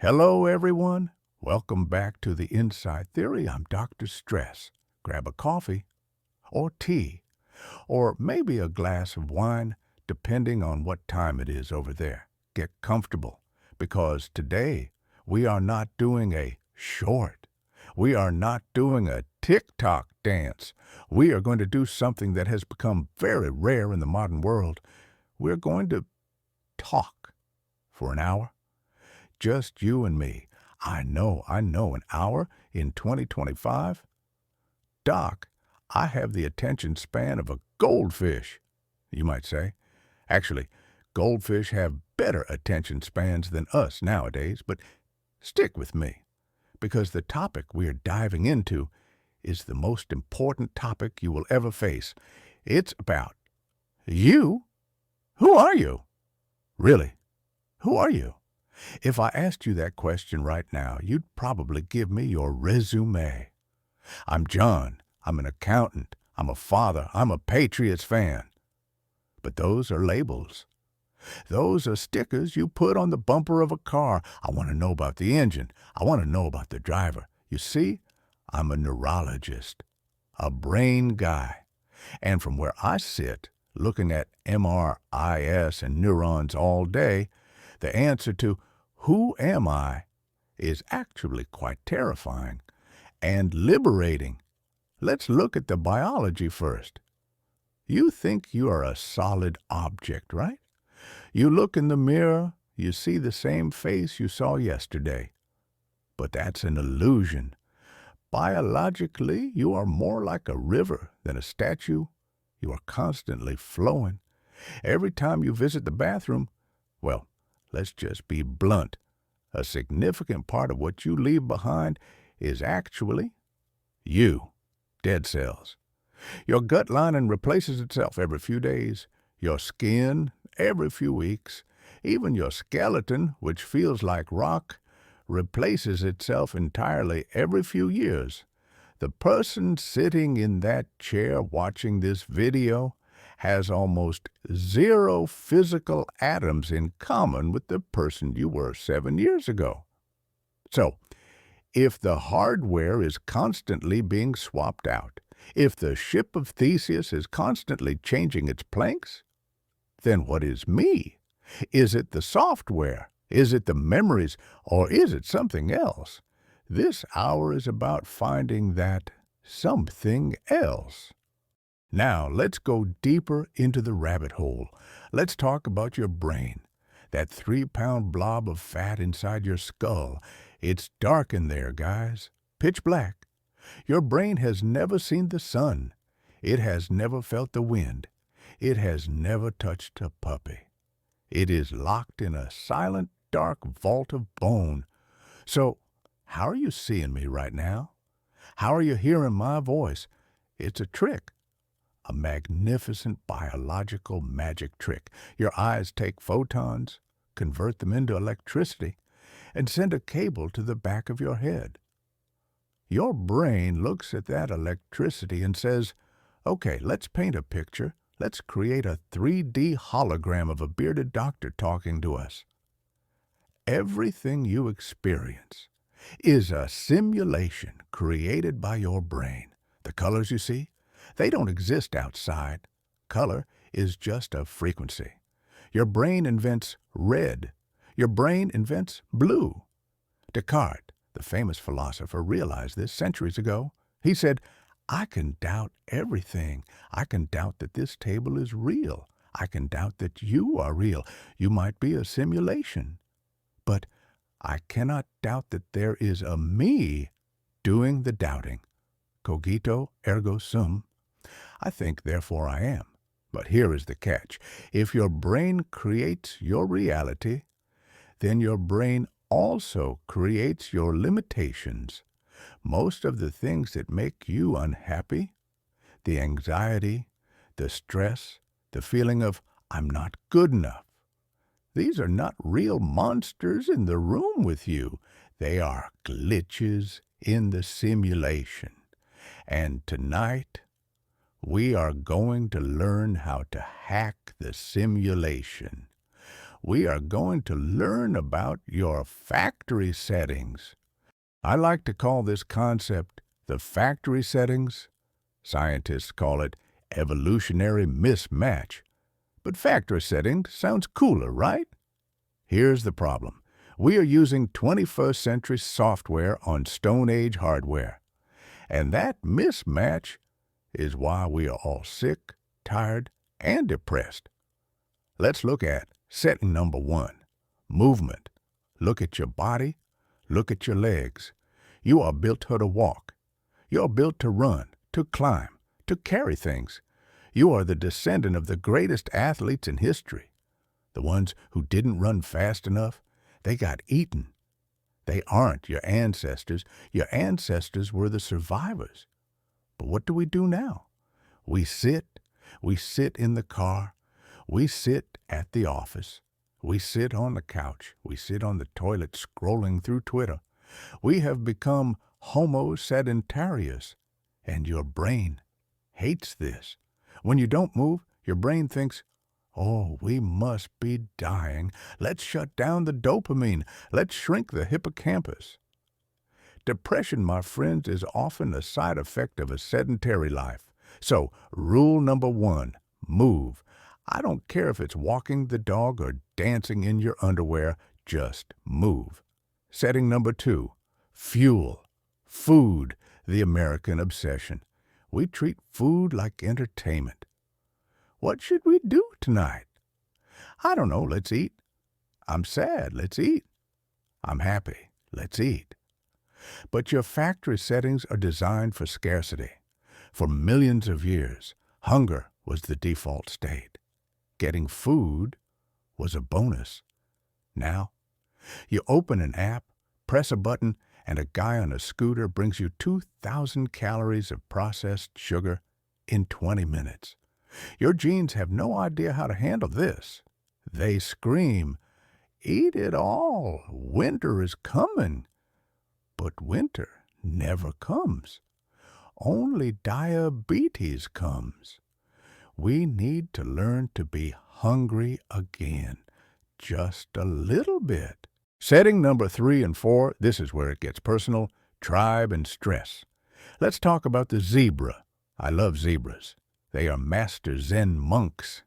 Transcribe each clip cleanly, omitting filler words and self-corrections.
Hello, everyone. Welcome back to the Inside Theory. I'm Dr. Stress. Grab a coffee or tea or maybe a glass of wine, depending on what time it is over there. Get comfortable because today we are not doing a short. We are not doing a TikTok dance. We are going to do something that has become very rare in the modern world. We're going to talk for an hour. Just you and me. I know, an hour in 2025? Doc, I have the attention span of a goldfish, you might say. Actually, goldfish have better attention spans than us nowadays, but stick with me, because the topic we are diving into is the most important topic you will ever face. It's about you. Who are you? Really, who are you? If I asked you that question right now, you'd probably give me your resume. I'm John. I'm an accountant. I'm a father. I'm a Patriots fan. But those are labels. Those are stickers you put on the bumper of a car. I want to know about the engine. I want to know about the driver. You see, I'm a neurologist, a brain guy. And from where I sit, looking at MRIs and neurons all day, the answer to who am I is actually quite terrifying and liberating. Let's look at the biology first. You think you are a solid object, right? You look in the mirror, you see the same face you saw yesterday. But that's an illusion. Biologically, you are more like a river than a statue. You are constantly flowing. Every time you visit the bathroom, well, let's just be blunt. A significant part of what you leave behind is actually you, dead cells. Your gut lining replaces itself every few days, your skin every few weeks, even your skeleton, which feels like rock, replaces itself entirely every few years. The person sitting in that chair watching this video has almost zero physical atoms in common with the person you were 7 years ago. So, if the hardware is constantly being swapped out, if the ship of Theseus is constantly changing its planks, then what is me? Is it the software? Is it the memories? Or is it something else? This hour is about finding that something else. Now, let's go deeper into the rabbit hole. Let's talk about your brain. That 3-pound blob of fat inside your skull. It's dark in there, guys. Pitch black. Your brain has never seen the sun. It has never felt the wind. It has never touched a puppy. It is locked in a silent, dark vault of bone. So, how are you seeing me right now? How are you hearing my voice? It's a trick. A magnificent biological magic trick. Your eyes take photons, convert them into electricity, and send a cable to the back of your head. Your brain looks at that electricity and says, okay, let's paint a picture. Let's create a 3D hologram of a bearded doctor talking to us. Everything you experience is a simulation created by your brain. The colors you see, they don't exist outside. Color is just a frequency. Your brain invents red. Your brain invents blue. Descartes, the famous philosopher, realized this centuries ago. He said, I can doubt everything. I can doubt that this table is real. I can doubt that you are real. You might be a simulation. But I cannot doubt that there is a me doing the doubting. Cogito ergo sum. I think, therefore I am. But here is the catch. If your brain creates your reality, then your brain also creates your limitations. Most of the things that make you unhappy, the anxiety, the stress, the feeling of I'm not good enough, these are not real monsters in the room with you. They are glitches in the simulation. And tonight, we are going to learn how to hack the simulation. We are going to learn about your factory settings. I like to call this concept the factory settings. Scientists call it evolutionary mismatch. But factory settings sounds cooler, right? Here's the problem. We are using 21st century software on Stone Age hardware. And that mismatch is why we are all sick, tired, and depressed. Let's look at setting number 1, movement. Look at your body. Look at your legs. You are built to walk. You are built to run, to climb, to carry things. You are the descendant of the greatest athletes in history. The ones who didn't run fast enough, they got eaten. They aren't your ancestors. Your ancestors were the survivors. But what do we do now? We sit in the car, we sit at the office, we sit on the couch, we sit on the toilet scrolling through Twitter. We have become Homo sedentarius, and your brain hates this. When you don't move, your brain thinks, oh, we must be dying. Let's shut down the dopamine. Let's shrink the hippocampus. Depression, my friends, is often a side effect of a sedentary life. So, rule number 1, move. I don't care if it's walking the dog or dancing in your underwear, just move. Setting number 2, fuel. Food, the American obsession. We treat food like entertainment. What should we do tonight? I don't know, let's eat. I'm sad, let's eat. I'm happy, let's eat. But your factory settings are designed for scarcity. For millions of years, hunger was the default state. Getting food was a bonus. Now, you open an app, press a button, and a guy on a scooter brings you 2,000 calories of processed sugar in 20 minutes. Your genes have no idea how to handle this. They scream, "Eat it all! Winter is coming!" But winter never comes. Only diabetes comes. We need to learn to be hungry again, just a little bit. Setting number 3 and 4, this is where it gets personal, tribe and stress. Let's talk about the zebra. I love zebras. They are master Zen monks.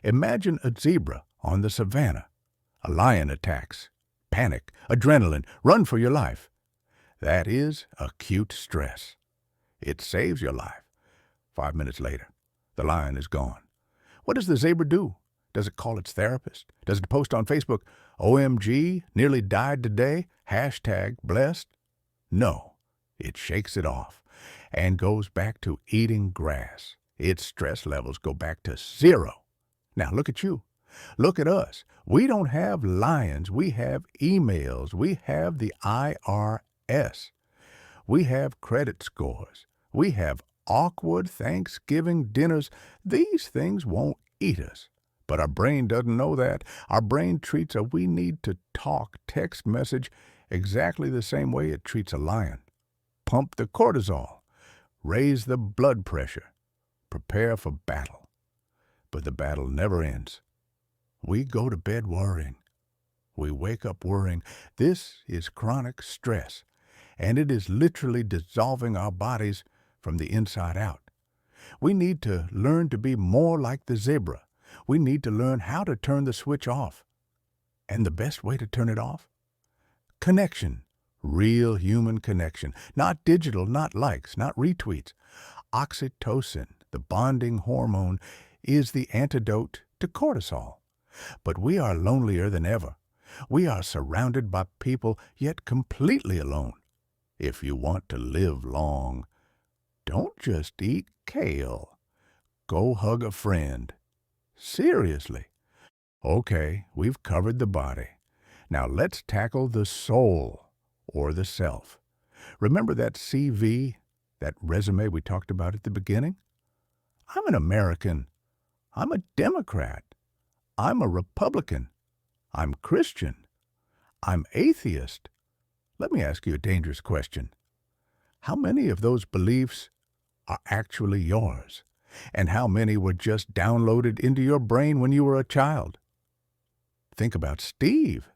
Imagine a zebra on the savannah. A lion attacks. Panic, adrenaline, run for your life. That is acute stress. It saves your life. 5 minutes later, the lion is gone. What does the zebra do? Does it call its therapist? Does it post on Facebook, OMG, nearly died today, #blessed? No, it shakes it off and goes back to eating grass. Its stress levels go back to 0. Now look at you. Look at us. We don't have lions. We have emails. We have the IRS. We have credit scores. We have awkward Thanksgiving dinners. These things won't eat us. But our brain doesn't know that. Our brain treats a "we need to talk" text message exactly the same way it treats a lion. Pump the cortisol. Raise the blood pressure. Prepare for battle. But the battle never ends. We go to bed worrying. We wake up worrying. This is chronic stress, and it is literally dissolving our bodies from the inside out. We need to learn to be more like the zebra. We need to learn how to turn the switch off. And the best way to turn it off? Connection. Real human connection. Not digital, not likes, not retweets. Oxytocin, the bonding hormone, is the antidote to cortisol. But we are lonelier than ever. We are surrounded by people, yet completely alone. If you want to live long, don't just eat kale. Go hug a friend. Seriously. Okay, we've covered the body. Now let's tackle the soul, or the self. Remember that CV, that resume we talked about at the beginning? I'm an American. I'm a Democrat. I'm a Republican. I'm Christian. I'm atheist. Let me ask you a dangerous question. How many of those beliefs are actually yours? And how many were just downloaded into your brain when you were a child? Think about Steve.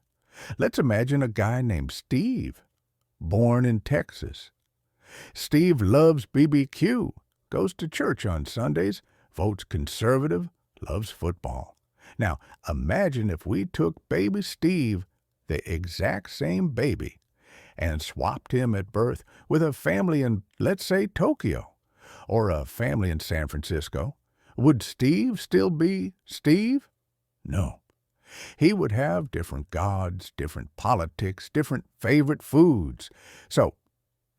Let's imagine a guy named Steve, born in Texas. Steve loves BBQ, goes to church on Sundays, votes conservative, loves football. Now, imagine if we took baby Steve, the exact same baby, and swapped him at birth with a family in, let's say, Tokyo, or a family in San Francisco. Would Steve still be Steve? No. He would have different gods, different politics, different favorite foods. So,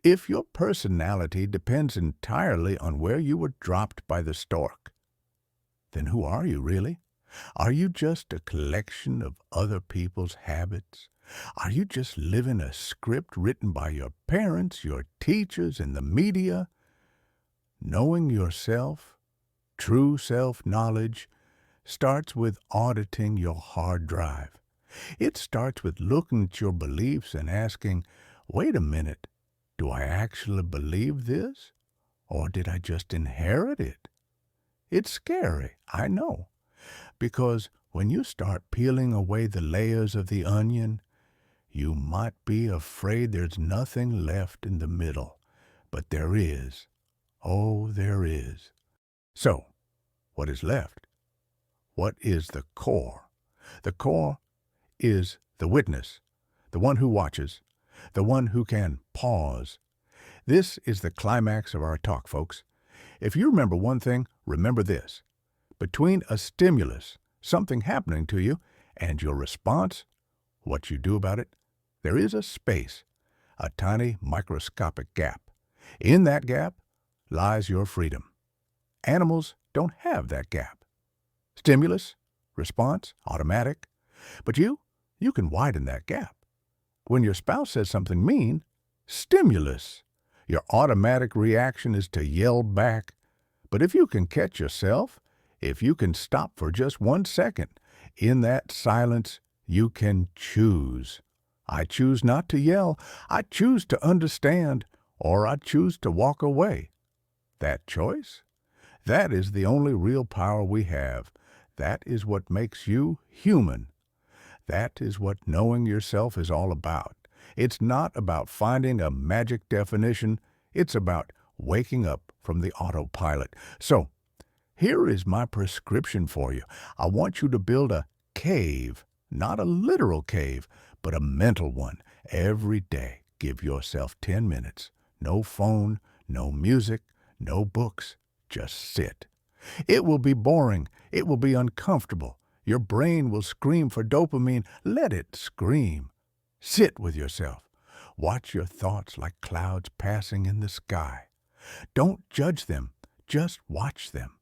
if your personality depends entirely on where you were dropped by the stork, then who are you really? Are you just a collection of other people's habits? Are you just living a script written by your parents, your teachers, and the media? Knowing yourself, true self-knowledge, starts with auditing your hard drive. It starts with looking at your beliefs and asking, wait a minute, do I actually believe this? Or did I just inherit it? It's scary, I know, because when you start peeling away the layers of the onion, you might be afraid there's nothing left in the middle. But there is. Oh, there is. So, what is left? What is the core? The core is the witness, the one who watches, the one who can pause. This is the climax of our talk, folks. If you remember one thing, remember this. Between a stimulus, something happening to you, and your response, what you do about it, there is a space, a tiny microscopic gap. In that gap lies your freedom. Animals don't have that gap. Stimulus, response, automatic. But you can widen that gap. When your spouse says something mean, stimulus. Your automatic reaction is to yell back. But if you can catch yourself, if you can stop for just 1 second, in that silence, you can choose. I choose not to yell. I choose to understand, or I choose to walk away. That choice? That is the only real power we have. That is what makes you human. That is what knowing yourself is all about. It's not about finding a magic definition. It's about waking up from the autopilot. So, here is my prescription for you. I want you to build a cave, not a literal cave, but a mental one. Every day, give yourself 10 minutes. No phone, no music, no books. Just sit. It will be boring. It will be uncomfortable. Your brain will scream for dopamine. Let it scream. Sit with yourself. Watch your thoughts like clouds passing in the sky. Don't judge them. Just watch them.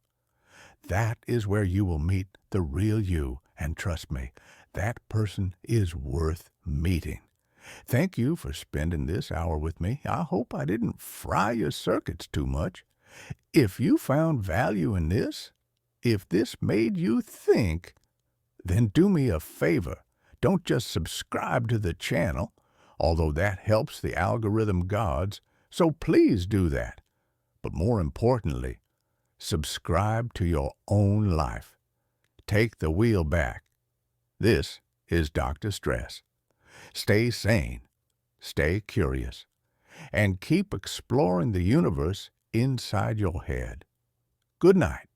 That is where you will meet the real you, and trust me, that person is worth meeting. Thank you for spending this hour with me. I hope I didn't fry your circuits too much. If you found value in this, if this made you think, then do me a favor. Don't just subscribe to the channel, although that helps the algorithm gods, so please do that. But more importantly, subscribe to your own life. Take the wheel back. This is Dr. Stress. Stay sane, stay curious, and keep exploring the universe inside your head. Good night.